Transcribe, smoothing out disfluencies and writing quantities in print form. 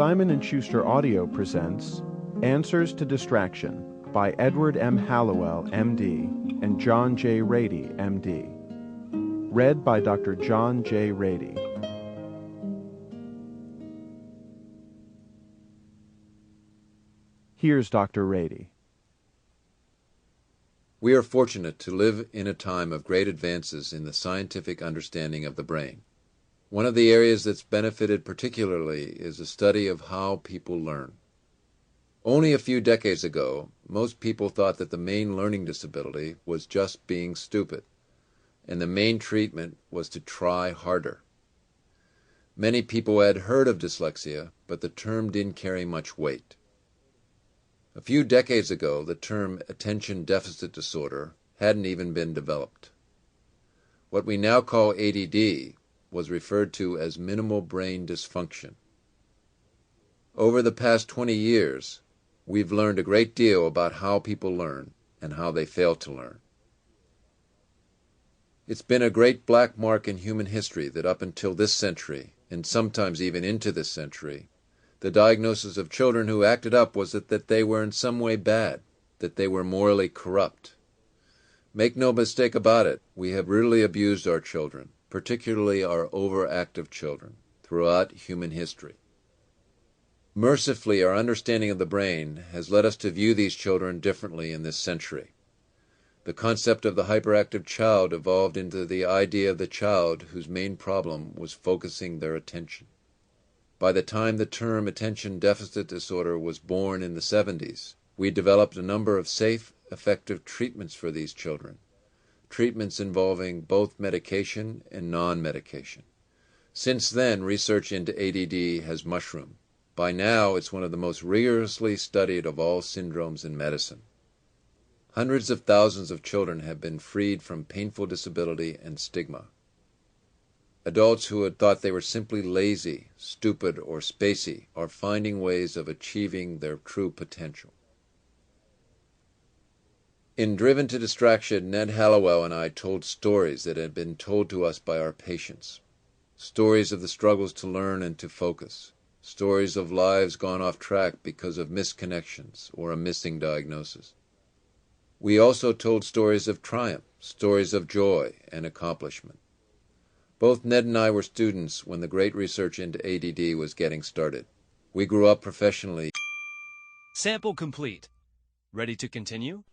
Simon & Schuster Audio presents Answers to Distraction by Edward M. Hallowell, M.D. and John J. Ratey, M.D. Read by Dr. John J. Ratey. Here's Dr. Ratey. We are fortunate to live in a time of great advances in the scientific understanding of the brain. One of the areas that's benefited particularly is the study of how people learn. Only a few decades ago, most people thought that the main learning disability was just being stupid, and the main treatment was to try harder. Many people had heard of dyslexia, but the term didn't carry much weight. A few decades ago, the term attention deficit disorder hadn't even been developed. What we now call ADD was referred to as minimal brain dysfunction. Over the past 20 years, we've learned a great deal about how people learn and how they fail to learn. It's been a great black mark in human history that up until this century, and sometimes even into this century, the diagnosis of children who acted up was that they were in some way bad, that they were morally corrupt. Make no mistake about it, we have brutally abused our children, particularly our overactive children, throughout human history. Mercifully, our understanding of the brain has led us to view these children differently in this century. The concept of the hyperactive child evolved into the idea of the child whose main problem was focusing their attention. By the time the term attention deficit disorder was born in the 70s, we developed a number of safe, effective treatments for these children, treatments involving both medication and non-medication. Since then, research into ADD has mushroomed. By now, it's one of the most rigorously studied of all syndromes in medicine. Hundreds of thousands of children have been freed from painful disability and stigma. Adults who had thought they were simply lazy, stupid, or spacey are finding ways of achieving their true potential. In Driven to Distraction, Ned Hallowell and I told stories that had been told to us by our patients. Stories of the struggles to learn and to focus. Stories of lives gone off track because of misconnections or a missing diagnosis. We also told stories of triumph, stories of joy and accomplishment. Both Ned and I were students when the great research into ADD was getting started. We grew up professionally. Sample complete. Ready to continue?